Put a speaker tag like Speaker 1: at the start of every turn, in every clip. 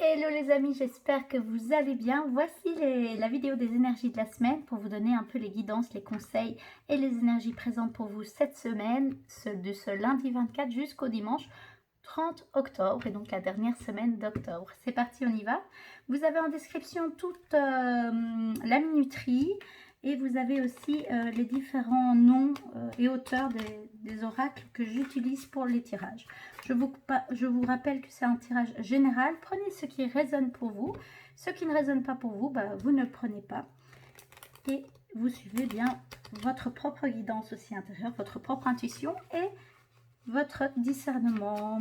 Speaker 1: Hello les amis, j'espère que vous allez bien. Voici la vidéo des énergies de la semaine pour vous donner un peu les guidances, les conseils et les énergies présentes pour vous cette semaine, de ce lundi 24 jusqu'au dimanche 30 octobre et donc la dernière semaine d'octobre. C'est parti, on y va. Vous avez en description toute la minuterie et vous avez aussi les différents noms et auteurs des oracles que j'utilise pour les tirages. Je vous rappelle que c'est un tirage général. Prenez ce qui résonne pour vous. Ce qui ne résonne pas pour vous, vous ne le prenez pas. Et vous suivez bien votre propre guidance aussi intérieure, votre propre intuition et votre discernement.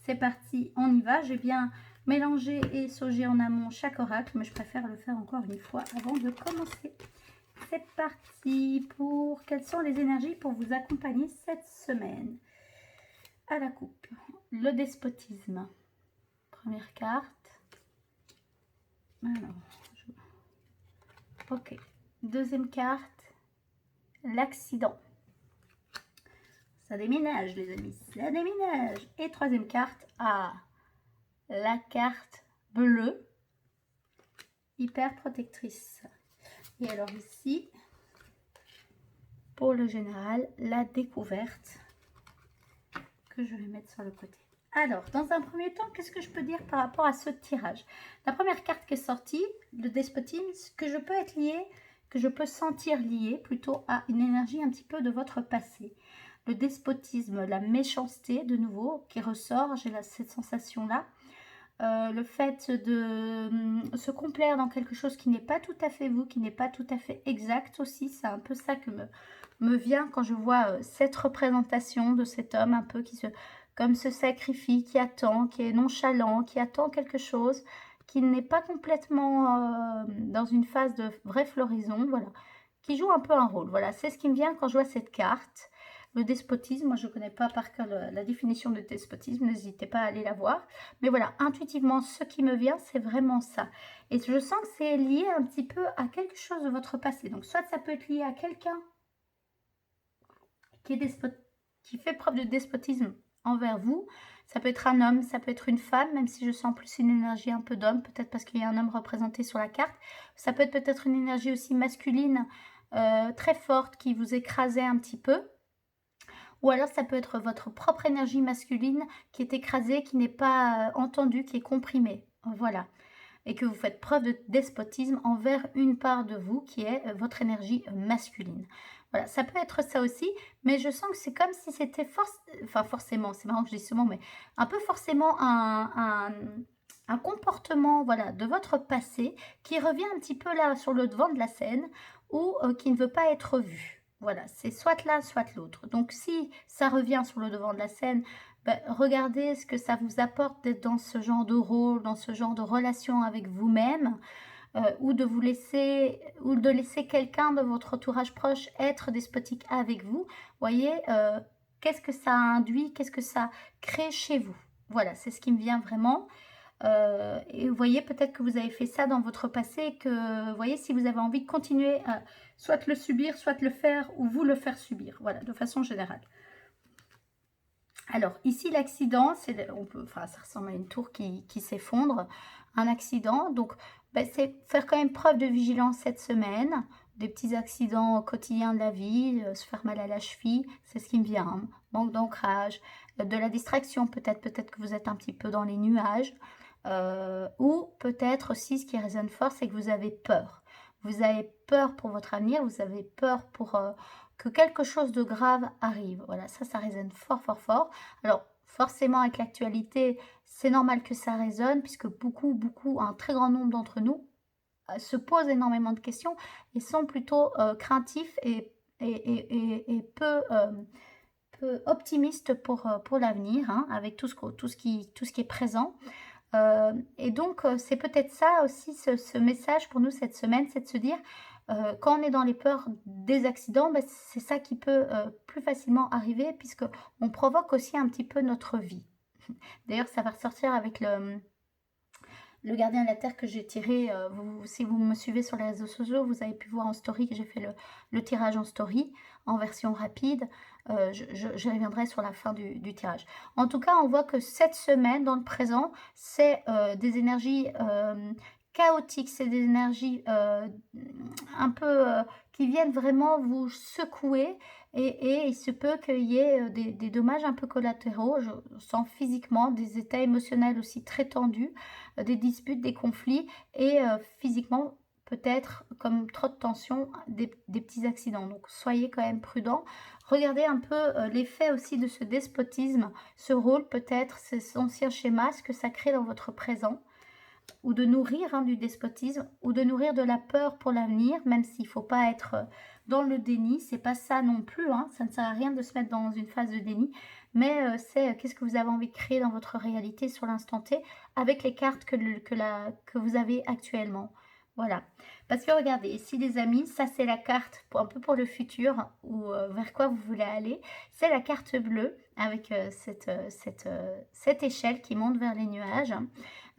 Speaker 1: C'est parti, on y va. J'ai bien mélangé et saugé en amont chaque oracle, mais je préfère le faire encore une fois avant de commencer. C'est parti pour quelles sont les énergies pour vous accompagner cette semaine. À la coupe, le despotisme. Première carte. Alors, ok. Deuxième carte, l'accident. Ça déménage les amis, ça déménage. Et troisième carte, la carte bleue, hyper protectrice. Et alors ici, pour le général, la découverte que je vais mettre sur le côté. Alors, dans un premier temps, qu'est-ce que je peux dire par rapport à ce tirage? La première carte qui est sortie, le despotisme, que je peux être lié, que je peux sentir lié plutôt à une énergie un petit peu de votre passé. Le despotisme, la méchanceté de nouveau qui ressort, j'ai cette sensation-là. Le fait de se complaire dans quelque chose qui n'est pas tout à fait vous, qui n'est pas tout à fait exact aussi, c'est un peu ça que me vient quand je vois cette représentation de cet homme un peu qui se sacrifie, qui attend, qui est nonchalant, qui attend quelque chose, qui n'est pas complètement dans une phase de vraie floraison, voilà, qui joue un peu un rôle. Voilà, c'est ce qui me vient quand je vois cette carte. Le despotisme, moi je ne connais pas par cœur la définition de despotisme, n'hésitez pas à aller la voir. Mais voilà, intuitivement, ce qui me vient, c'est vraiment ça. Et je sens que c'est lié un petit peu à quelque chose de votre passé. Donc soit ça peut être lié à quelqu'un qui fait preuve de despotisme envers vous. Ça peut être un homme, ça peut être une femme, même si je sens plus une énergie un peu d'homme, peut-être parce qu'il y a un homme représenté sur la carte. Ça peut être peut-être une énergie aussi masculine, très forte, qui vous écrasait un petit peu. Ou alors ça peut être votre propre énergie masculine qui est écrasée, qui n'est pas entendue, qui est comprimée. Voilà. Et que vous faites preuve de despotisme envers une part de vous qui est votre énergie masculine. Voilà, ça peut être ça aussi, mais je sens que c'est comme si c'était forcément, c'est marrant que je dise ce mot, mais un peu forcément un comportement, voilà, de votre passé qui revient un petit peu là sur le devant de la scène ou qui ne veut pas être vu. Voilà, c'est soit l'un, soit l'autre. Donc si ça revient sur le devant de la scène, regardez ce que ça vous apporte d'être dans ce genre de rôle, dans ce genre de relation avec vous-même, ou de laisser quelqu'un de votre entourage proche être despotique avec vous. Voyez, qu'est-ce que ça induit, qu'est-ce que ça crée chez vous. Voilà, c'est ce qui me vient vraiment. Et vous voyez, peut-être que vous avez fait ça dans votre passé et que, vous voyez, si vous avez envie de continuer à soit le subir, soit le faire ou vous le faire subir. Voilà, de façon générale. Alors, ici, l'accident, ça ressemble à une tour qui s'effondre. Un accident, donc, c'est faire quand même preuve de vigilance cette semaine. Des petits accidents quotidiens de la vie, se faire mal à la cheville, c'est ce qui me vient. Hein. Manque d'ancrage, de la distraction, peut-être que vous êtes un petit peu dans les nuages. Ou peut-être aussi, ce qui résonne fort, c'est que vous avez peur. Vous avez peur pour votre avenir, vous avez peur pour que quelque chose de grave arrive. Voilà, ça résonne fort, fort, fort. Alors, forcément, avec l'actualité, c'est normal que ça résonne, puisque un très grand nombre d'entre nous se posent énormément de questions et sont plutôt craintifs et peu optimistes pour l'avenir, hein, avec tout ce qui est présent. Et donc, c'est peut-être ça aussi, ce message pour nous cette semaine, c'est de se dire, quand on est dans les peurs des accidents, c'est ça qui peut plus facilement arriver, puisqu'on provoque aussi un petit peu notre vie. D'ailleurs, ça va ressortir avec le gardien de la Terre que j'ai tiré. Si vous me suivez sur les réseaux sociaux, vous avez pu voir en story que j'ai fait le tirage en story, en version rapide. Je reviendrai sur la fin du tirage. En tout cas, on voit que cette semaine, dans le présent, c'est des énergies chaotiques, c'est des énergies un peu qui viennent vraiment vous secouer et il se peut qu'il y ait des dommages un peu collatéraux, je sens physiquement, des états émotionnels aussi très tendus, des disputes, des conflits et physiquement peut-être comme trop de tension, des petits accidents. Donc soyez quand même prudents. Regardez un peu l'effet aussi de ce despotisme, ce rôle peut-être, ces anciens schémas, ce que ça crée dans votre présent, ou de nourrir du despotisme, ou de nourrir de la peur pour l'avenir, même s'il ne faut pas être dans le déni, c'est pas ça non plus, ça ne sert à rien de se mettre dans une phase de déni, mais c'est qu'est-ce que vous avez envie de créer dans votre réalité sur l'instant T, avec les cartes que vous avez actuellement. Voilà. Parce que regardez, ici les amis, ça c'est la carte un peu pour le futur, ou vers quoi vous voulez aller. C'est la carte bleue, avec cette échelle qui monte vers les nuages.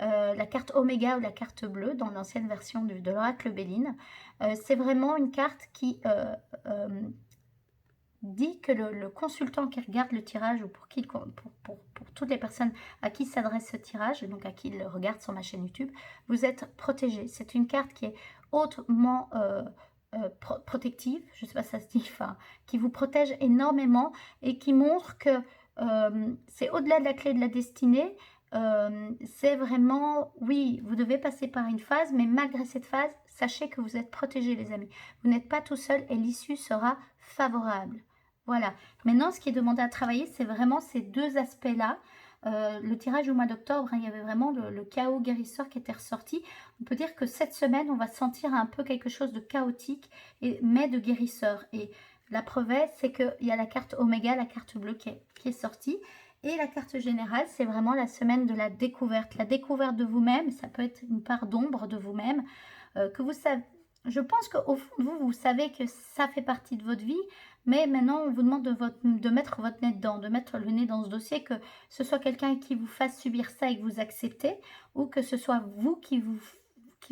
Speaker 1: La carte Oméga ou la carte bleue dans l'ancienne version de l'oracle Béline. C'est vraiment une carte qui dit que le consultant qui regarde le tirage, ou pour toutes les personnes à qui s'adresse ce tirage, donc à qui il le regarde sur ma chaîne YouTube, vous êtes protégé. C'est une carte qui est hautement protective, je ne sais pas si ça se dit, enfin, qui vous protège énormément et qui montre que c'est au-delà de la clé de la destinée. C'est vraiment, oui, vous devez passer par une phase, mais malgré cette phase, sachez que vous êtes protégés, les amis. Vous n'êtes pas tout seul et l'issue sera favorable. Voilà. Maintenant, ce qui est demandé à travailler, c'est vraiment ces deux aspects-là. Le tirage au mois d'octobre, il y avait vraiment le chaos guérisseur qui était ressorti. On peut dire que cette semaine, on va sentir un peu quelque chose de chaotique, mais de guérisseur. Et la preuve, c'est qu'il y a la carte Oméga, la carte bleue qui est sortie. Et la carte générale, c'est vraiment la semaine de la découverte de vous-même. Ça peut être une part d'ombre de vous-même, que vous savez. Je pense qu'au fond de vous, vous savez que ça fait partie de votre vie, mais maintenant, on vous demande de mettre votre nez dedans, de mettre le nez dans ce dossier, que ce soit quelqu'un qui vous fasse subir ça et que vous acceptez, ou que ce soit vous qui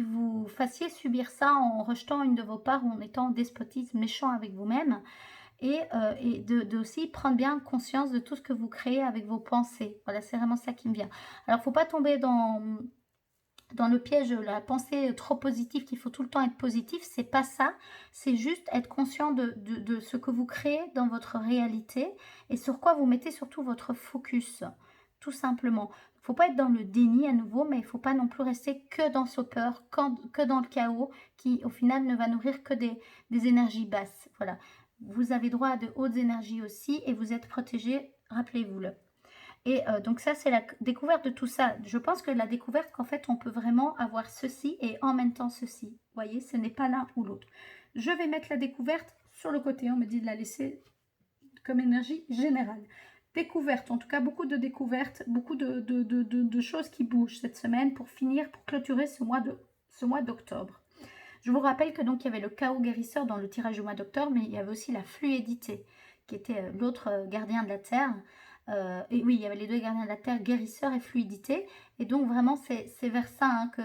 Speaker 1: vous fassiez subir ça en rejetant une de vos parts ou en étant en despotisme méchant avec vous-même. Et de aussi prendre bien conscience de tout ce que vous créez avec vos pensées. Voilà, c'est vraiment ça qui me vient. Alors, il ne faut pas tomber dans le piège de la pensée trop positive, qu'il faut tout le temps être positif. C'est pas ça. C'est juste être conscient de ce que vous créez dans votre réalité et sur quoi vous mettez surtout votre focus, tout simplement. Il ne faut pas être dans le déni à nouveau, mais il ne faut pas non plus rester que dans ce peur, que dans le chaos, qui au final ne va nourrir que des énergies basses. Voilà. Vous avez droit à de hautes énergies aussi et vous êtes protégé, rappelez-vous-le. Et donc ça, c'est la découverte de tout ça. Je pense que la découverte qu'en fait, on peut vraiment avoir ceci et en même temps ceci. Vous voyez, ce n'est pas l'un ou l'autre. Je vais mettre la découverte sur le côté. On me dit de la laisser comme énergie générale. Découverte, en tout cas, beaucoup de découvertes, beaucoup de choses qui bougent cette semaine pour finir, pour clôturer ce mois d'octobre. Je vous rappelle que donc il y avait le chaos guérisseur dans le tirage du mois d'octobre, mais il y avait aussi la fluidité, qui était l'autre gardien de la Terre. Et oui, il y avait les deux gardiens de la Terre, guérisseur et fluidité. Et donc vraiment, c'est vers ça que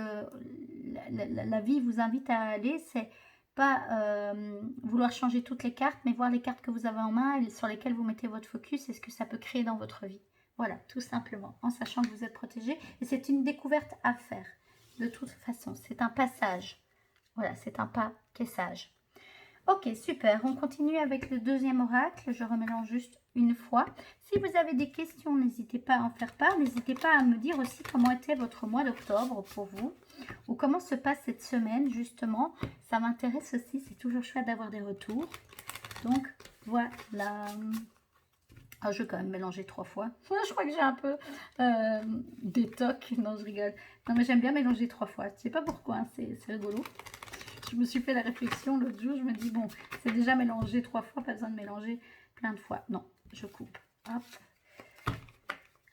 Speaker 1: la vie vous invite à aller. C'est pas vouloir changer toutes les cartes, mais voir les cartes que vous avez en main et sur lesquelles vous mettez votre focus et ce que ça peut créer dans votre vie. Voilà, tout simplement, en sachant que vous êtes protégé. Et c'est une découverte à faire, de toute façon. C'est un passage. Voilà, c'est un pas qui est sage. Ok, super. On continue avec le deuxième oracle. Je remélange juste une fois. Si vous avez des questions, n'hésitez pas à en faire part. N'hésitez pas à me dire aussi comment était votre mois d'octobre pour vous. Ou comment se passe cette semaine, justement. Ça m'intéresse aussi. C'est toujours chouette d'avoir des retours. Donc, voilà. Ah, je vais quand même mélanger 3 fois. Je crois que j'ai un peu des tocs. Non, je rigole. Non, mais j'aime bien mélanger 3 fois. Je sais pas pourquoi, hein, c'est rigolo. Je me suis fait la réflexion l'autre jour, je me dis, bon, c'est déjà mélangé 3 fois, pas besoin de mélanger plein de fois. Non, je coupe. Hop.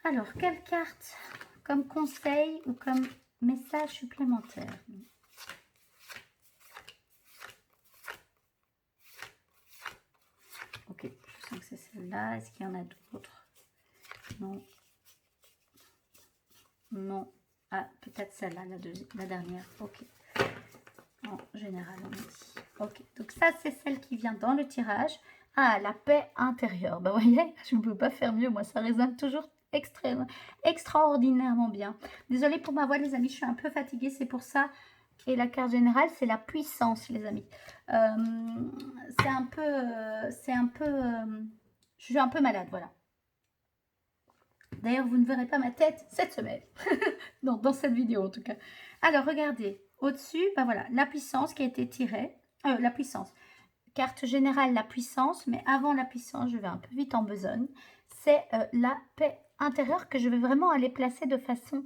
Speaker 1: Alors, quelle carte comme conseil ou comme message supplémentaire? Ok, je sens que c'est celle-là. Est-ce qu'il y en a d'autres? Non. Non. Ah, peut-être celle-là, la dernière. Ok. En général, on dit. Ok, donc ça, c'est celle qui vient dans le tirage. Ah, la paix intérieure. Bah, vous voyez, je ne peux pas faire mieux. Moi, ça résonne toujours extraordinairement bien. Désolée pour ma voix, les amis, je suis un peu fatiguée, c'est pour ça. Et la carte générale, c'est la puissance, les amis. C'est un peu... je suis un peu malade, voilà. D'ailleurs, vous ne verrez pas ma tête cette semaine. Non, dans cette vidéo, en tout cas. Alors, regardez. Au-dessus, ben voilà, la puissance qui a été tirée. La puissance. Carte générale, la puissance. Mais avant la puissance, je vais un peu vite en besogne. C'est la paix intérieure que je vais vraiment aller placer de façon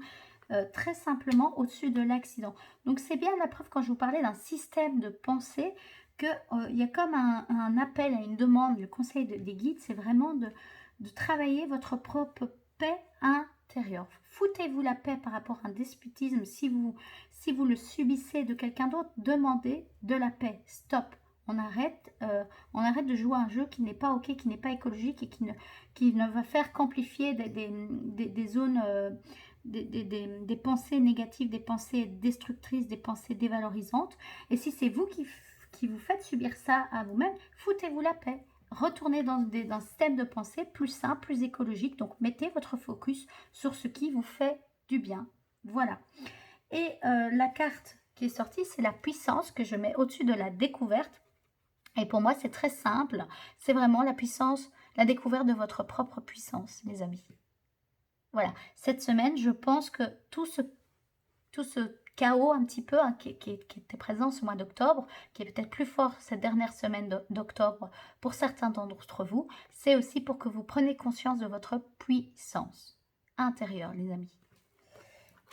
Speaker 1: très simplement au-dessus de l'accident. Donc, c'est bien la preuve quand je vous parlais d'un système de pensée qu'il y a comme un appel à une demande. Le conseil des guides, c'est vraiment de travailler votre propre paix intérieure. Foutez-vous la paix par rapport à un despotisme. Si vous le subissez de quelqu'un d'autre, demandez de la paix. Stop. On arrête de jouer un jeu qui n'est pas ok, qui n'est pas écologique et qui ne va faire qu'amplifier des zones, des pensées négatives, des pensées destructrices, des pensées dévalorisantes. Et si c'est vous qui vous faites subir ça à vous-même, foutez-vous la paix. Retournez dans un système de pensée plus simple, plus écologique. Donc, mettez votre focus sur ce qui vous fait du bien. Voilà. Et la carte qui est sortie, c'est la puissance que je mets au-dessus de la découverte. Et pour moi, c'est très simple. C'est vraiment la puissance, la découverte de votre propre puissance, les amis. Voilà. Cette semaine, je pense que tout ce chaos un petit peu qui était présent ce mois d'octobre, qui est peut-être plus fort cette dernière semaine d'octobre pour certains d'entre vous, c'est aussi pour que vous preniez conscience de votre puissance intérieure, les amis.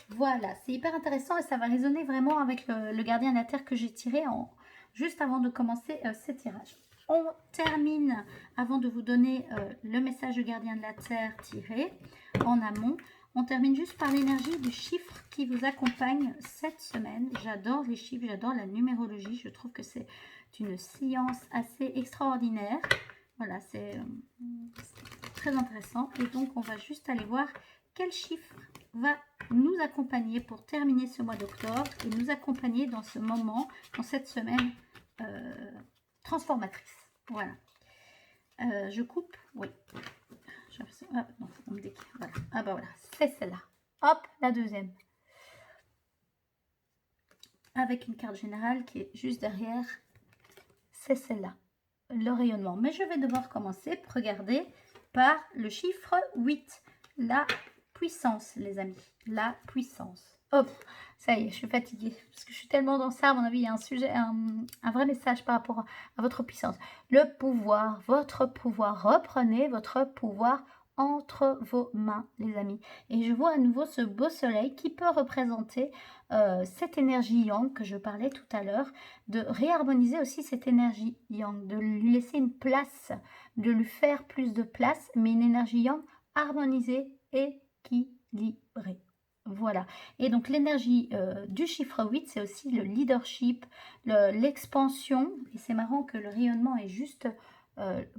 Speaker 1: Voilà, c'est hyper intéressant et ça va résonner vraiment avec le gardien de la Terre que j'ai tiré juste avant de commencer ce tirage. On termine, avant de vous donner le message du gardien de la Terre tiré en amont, on termine juste par l'énergie du chiffre qui vous accompagne cette semaine. J'adore les chiffres, j'adore la numérologie, je trouve que c'est une science assez extraordinaire. Voilà, c'est très intéressant. Et donc, on va juste aller voir quel chiffre va nous accompagner pour terminer ce mois d'octobre et nous accompagner dans ce moment, dans cette semaine transformatrice. Voilà. Je coupe, oui. Ah, non, on me dit voilà. Ah bah voilà, c'est celle-là. Hop, la deuxième. Avec une carte générale qui est juste derrière. C'est celle-là. Le rayonnement. Mais je vais devoir commencer, regardez, par le chiffre 8. La puissance, les amis. La puissance. Hop, ça y est, je suis fatiguée. Parce que je suis tellement dans ça, à mon avis, il y a un sujet, un vrai message par rapport à votre puissance. Le pouvoir, votre pouvoir. Reprenez votre pouvoir entre vos mains, les amis. Et je vois à nouveau ce beau soleil qui peut représenter cette énergie yang que je parlais tout à l'heure, de réharmoniser aussi cette énergie yang, de lui laisser une place, de lui faire plus de place, mais une énergie yang harmonisée, équilibrée. Voilà. Et donc l'énergie du chiffre 8, c'est aussi le leadership, l'expansion. Et c'est marrant que le rayonnement est juste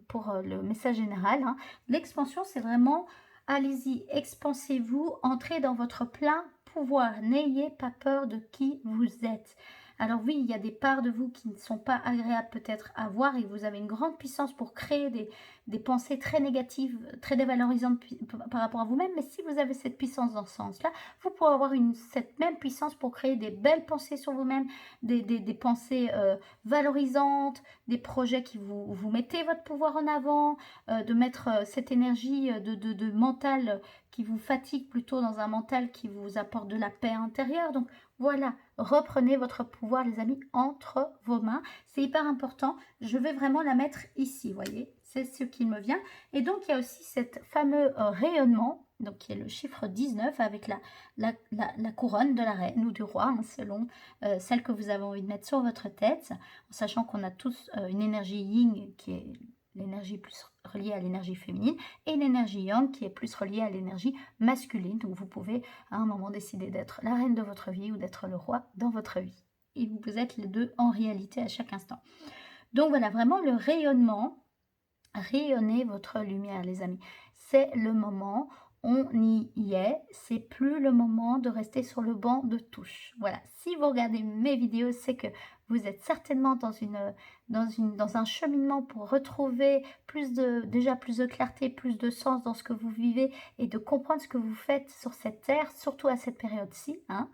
Speaker 1: pour le message général. Hein. L'expansion, c'est vraiment, allez-y, expansez-vous, entrez dans votre plein pouvoir. N'ayez pas peur de qui vous êtes. Alors oui, il y a des parts de vous qui ne sont pas agréables peut-être à voir et vous avez une grande puissance pour créer des pensées très négatives, très dévalorisantes par rapport à vous-même. Mais si vous avez cette puissance dans ce sens-là, vous pourrez avoir cette même puissance pour créer des belles pensées sur vous-même, des pensées valorisantes, des projets qui vous mettez votre pouvoir en avant, de mettre cette énergie de mental qui vous fatigue plutôt dans un mental qui vous apporte de la paix intérieure. Donc voilà, reprenez votre pouvoir, les amis, entre vos mains. C'est hyper important. Je vais vraiment la mettre ici, vous voyez. C'est ce qui me vient. Et donc, il y a aussi cet fameux rayonnement, donc qui est le chiffre 19 avec la couronne de la reine ou du roi, hein, selon celle que vous avez envie de mettre sur votre tête, en sachant qu'on a tous une énergie yin qui est l'énergie plus reliée à l'énergie féminine et l'énergie yang qui est plus reliée à l'énergie masculine. Donc vous pouvez à un moment décider d'être la reine de votre vie ou d'être le roi dans votre vie. Et vous êtes les deux en réalité à chaque instant. Donc voilà, vraiment le rayonnement, rayonnez votre lumière les amis. C'est le moment, on y est, c'est plus le moment de rester sur le banc de touche. Voilà, si vous regardez mes vidéos, c'est que Vous êtes certainement dans un cheminement pour retrouver déjà plus de clarté, plus de sens dans ce que vous vivez et de comprendre ce que vous faites sur cette terre, surtout à cette période-ci, hein,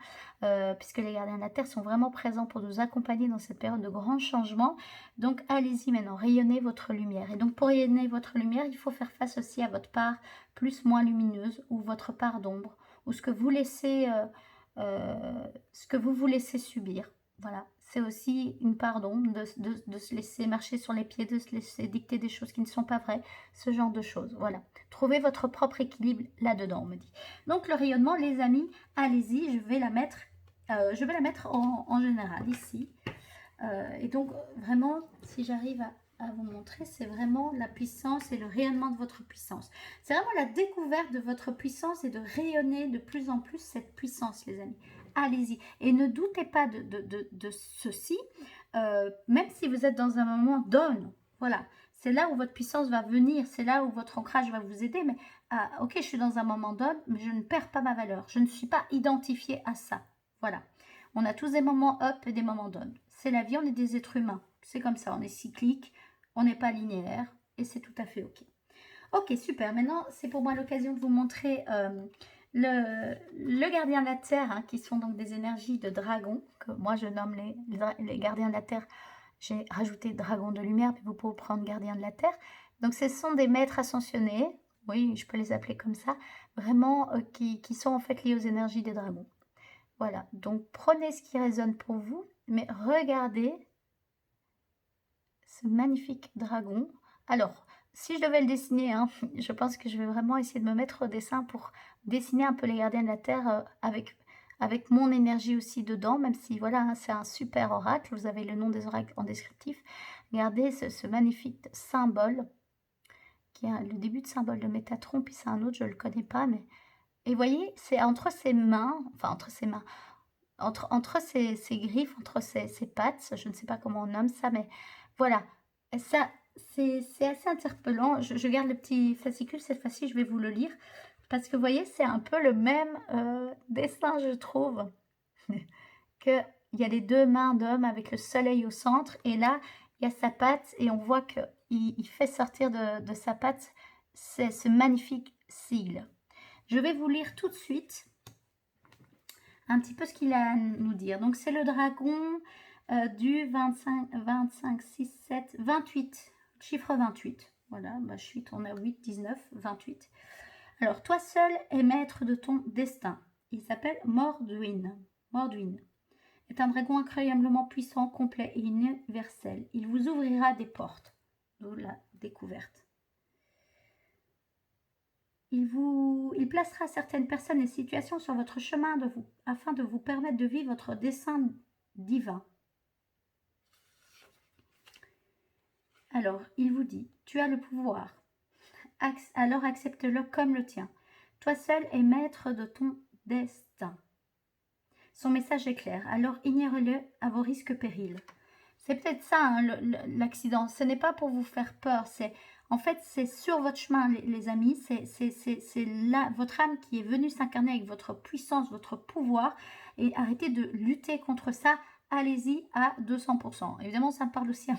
Speaker 1: puisque les gardiens de la terre sont vraiment présents pour nous accompagner dans cette période de grands changements. Donc allez-y maintenant, rayonnez votre lumière. Et donc pour rayonner votre lumière, il faut faire face aussi à votre part plus moins lumineuse ou votre part d'ombre ou ce que vous laissez, ce que vous vous laissez subir. Voilà, c'est aussi une part d'ombre de se laisser marcher sur les pieds, de se laisser dicter des choses qui ne sont pas vraies, ce genre de choses. Voilà, trouvez votre propre équilibre là-dedans, on me dit. Donc le rayonnement, les amis, allez-y, je vais la mettre en général ici. Et donc vraiment, si j'arrive à vous montrer, c'est vraiment la puissance et le rayonnement de votre puissance. C'est vraiment la découverte de votre puissance et de rayonner de plus en plus cette puissance, les amis. Allez-y. Et ne doutez pas de ceci, même si vous êtes dans un moment down. Voilà. C'est là où votre puissance va venir, c'est là où votre ancrage va vous aider. Mais ok, je suis dans un moment down, mais je ne perds pas ma valeur. Je ne suis pas identifiée à ça. Voilà. On a tous des moments up et des moments down. C'est la vie, on est des êtres humains. C'est comme ça, on est cyclique, on n'est pas linéaire et c'est tout à fait ok. Ok, super. Maintenant, c'est pour moi l'occasion de vous montrer le gardien de la Terre, hein, qui sont donc des énergies de dragon, que moi je nomme les gardiens de la Terre. J'ai rajouté dragon de lumière, puis vous pouvez prendre gardien de la Terre. Donc ce sont des maîtres ascensionnés, oui, je peux les appeler comme ça, vraiment qui sont en fait liés aux énergies des dragons. Voilà, donc prenez ce qui résonne pour vous, mais regardez ce magnifique dragon. Alors, si je devais le dessiner, hein, je pense que je vais vraiment essayer de me mettre au dessin pour dessiner un peu les gardiens de la Terre avec mon énergie aussi dedans, même si voilà, hein, c'est un super oracle. Vous avez le nom des oracles en descriptif. Regardez ce magnifique symbole, qui est le début de symbole de Métatron, puis c'est un autre, je ne le connais pas, mais... Et vous voyez, c'est entre ses mains, entre ses griffes, entre ses pattes, je ne sais pas comment on nomme ça, mais voilà, ça, c'est assez interpellant. Je garde le petit fascicule, cette fois-ci, je vais vous le lire, parce que vous voyez, c'est un peu le même dessin, je trouve, qu'il y a les deux mains d'homme avec le soleil au centre, et là, il y a sa patte, et on voit qu'il fait sortir de sa patte ce magnifique sigle. Je vais vous lire tout de suite un petit peu ce qu'il a à nous dire. Donc, c'est le dragon du 25, 6, 7, 28, chiffre 28. Voilà, bah, on a 8, 19, 28. Alors, toi seul es maître de ton destin. Il s'appelle Morduin. Morduin est un dragon incroyablement puissant, complet et universel. Il vous ouvrira des portes. D'où la découverte. Il placera certaines personnes et situations sur votre chemin afin de vous permettre de vivre votre dessein divin. Alors, il vous dit, tu as le pouvoir, alors accepte-le comme le tien. Toi seul es maître de ton destin. Son message est clair, alors ignore-le à vos risques périls. C'est peut-être ça, hein, l'accident. Ce n'est pas pour vous faire peur, en fait, c'est sur votre chemin, les amis. C'est là votre âme qui est venue s'incarner avec votre puissance, votre pouvoir. Et arrêtez de lutter contre ça. Allez-y à 200%. Évidemment, ça me parle aussi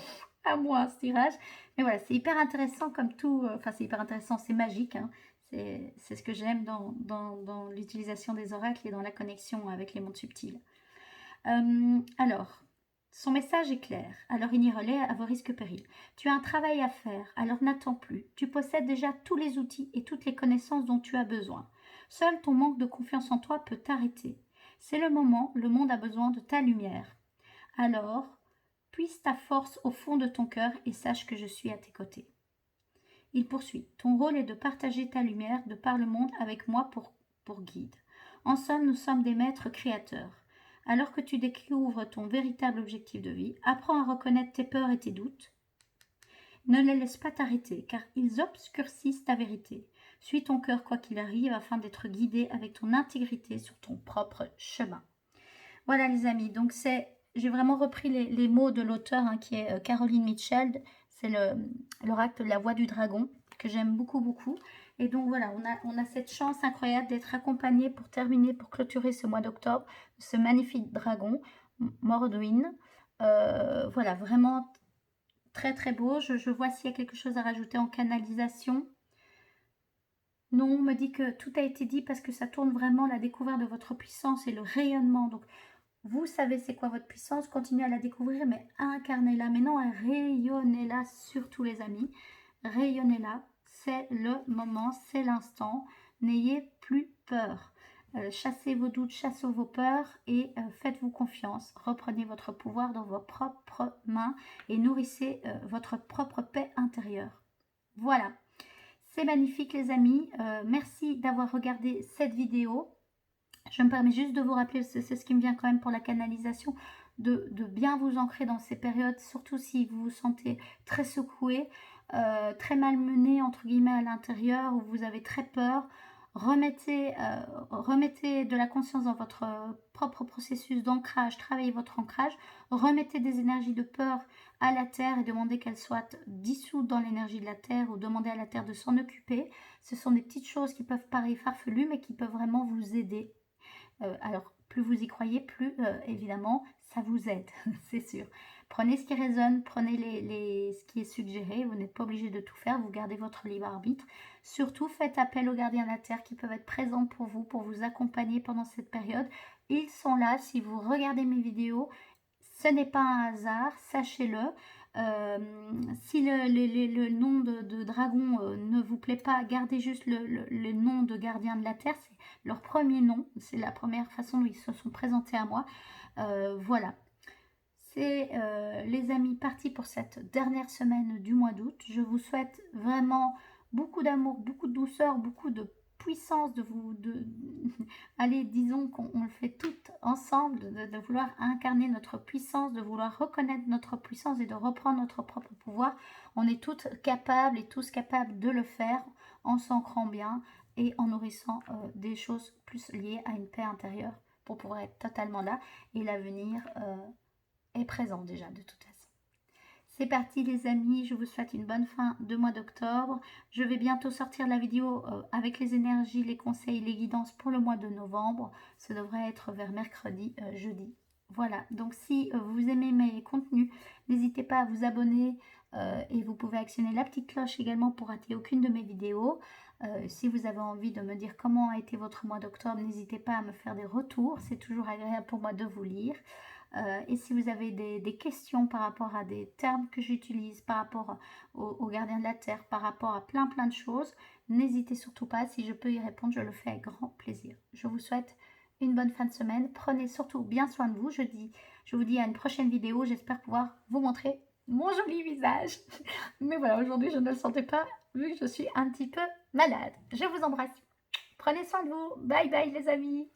Speaker 1: à moi, ce tirage. Mais voilà, c'est hyper intéressant comme tout. Enfin, c'est hyper intéressant, c'est magique. Hein. C'est ce que j'aime dans l'utilisation des oracles et dans la connexion avec les mondes subtils. Alors... Son message est clair, alors ignore-le à vos risques périls. Tu as un travail à faire, alors n'attends plus. Tu possèdes déjà tous les outils et toutes les connaissances dont tu as besoin. Seul ton manque de confiance en toi peut t'arrêter. C'est le moment, le monde a besoin de ta lumière. Alors, puise ta force au fond de ton cœur et sache que je suis à tes côtés. Il poursuit. Ton rôle est de partager ta lumière de par le monde avec moi pour guide. En somme, nous sommes des maîtres créateurs. Alors que tu découvres ton véritable objectif de vie, apprends à reconnaître tes peurs et tes doutes. Ne les laisse pas t'arrêter, car ils obscurcissent ta vérité. Suis ton cœur quoi qu'il arrive, afin d'être guidé avec ton intégrité sur ton propre chemin. Voilà les amis, donc j'ai vraiment repris les mots de l'auteur, hein, qui est Caroline Mitchell. C'est l'oracle de la voix du dragon, que j'aime beaucoup, beaucoup. Et donc voilà, on a cette chance incroyable d'être accompagné pour terminer, pour clôturer ce mois d'octobre, ce magnifique dragon, Morduin. Voilà, vraiment très très beau. Je vois s'il y a quelque chose à rajouter en canalisation. Non, on me dit que tout a été dit parce que ça tourne vraiment la découverte de votre puissance et le rayonnement. Donc, vous savez c'est quoi votre puissance, continuez à la découvrir, mais incarnez-la. Mais non, rayonnez-la surtout les amis. Rayonnez-la, c'est le moment, c'est l'instant. N'ayez plus peur. Chassez vos doutes, chassez vos peurs et faites-vous confiance. Reprenez votre pouvoir dans vos propres mains et nourrissez votre propre paix intérieure. Voilà. C'est magnifique les amis, merci d'avoir regardé cette vidéo. Je me permets juste de vous rappeler, c'est ce qui me vient quand même pour la canalisation, de bien vous ancrer dans ces périodes, surtout si vous vous sentez très secoué, très malmené entre guillemets à l'intérieur, où vous avez très peur. Remettez de la conscience dans votre propre processus d'ancrage, travaillez votre ancrage, remettez des énergies de peur à la terre et demandez qu'elles soient dissoutes dans l'énergie de la terre ou demandez à la terre de s'en occuper. Ce sont des petites choses qui peuvent paraître farfelues mais qui peuvent vraiment vous aider. Alors, plus vous y croyez, plus évidemment, ça vous aide, c'est sûr. Prenez ce qui résonne, prenez ce qui est suggéré, vous n'êtes pas obligé de tout faire, vous gardez votre libre arbitre. Surtout, faites appel aux gardiens de la Terre qui peuvent être présents pour vous accompagner pendant cette période. Ils sont là, si vous regardez mes vidéos, ce n'est pas un hasard, sachez-le. Si le nom de dragon ne vous plaît pas, gardez juste le nom de gardien de la Terre, c'est leur premier nom, c'est la première façon dont ils se sont présentés à moi. Voilà, c'est les amis partis pour cette dernière semaine du mois d'août. Je vous souhaite vraiment beaucoup d'amour, beaucoup de douceur, beaucoup de puissance allez, disons qu'on le fait toutes ensemble, de vouloir incarner notre puissance, de vouloir reconnaître notre puissance et de reprendre notre propre pouvoir. On est toutes capables et tous capables de le faire en s'ancrant bien et en nourrissant des choses plus liées à une paix intérieure pour pouvoir être totalement là. Et l'avenir est présent déjà de toute façon. C'est parti les amis, je vous souhaite une bonne fin de mois d'octobre. Je vais bientôt sortir la vidéo avec les énergies, les conseils, les guidances pour le mois de novembre. Ça devrait être vers mercredi, jeudi. Voilà, donc si vous aimez mes contenus, n'hésitez pas à vous abonner et vous pouvez actionner la petite cloche également pour rater aucune de mes vidéos. Si vous avez envie de me dire comment a été votre mois d'octobre, n'hésitez pas à me faire des retours. C'est toujours agréable pour moi de vous lire. Et si vous avez des questions par rapport à des termes que j'utilise, par rapport aux gardiens de la Terre, par rapport à plein de choses, n'hésitez surtout pas. Si je peux y répondre, je le fais avec grand plaisir. Je vous souhaite une bonne fin de semaine. Prenez surtout bien soin de vous. Je vous dis à une prochaine vidéo. J'espère pouvoir vous montrer mon joli visage. Mais voilà, aujourd'hui, je ne le sentais pas vu que je suis un petit peu malade. Je vous embrasse. Prenez soin de vous. Bye bye les amis.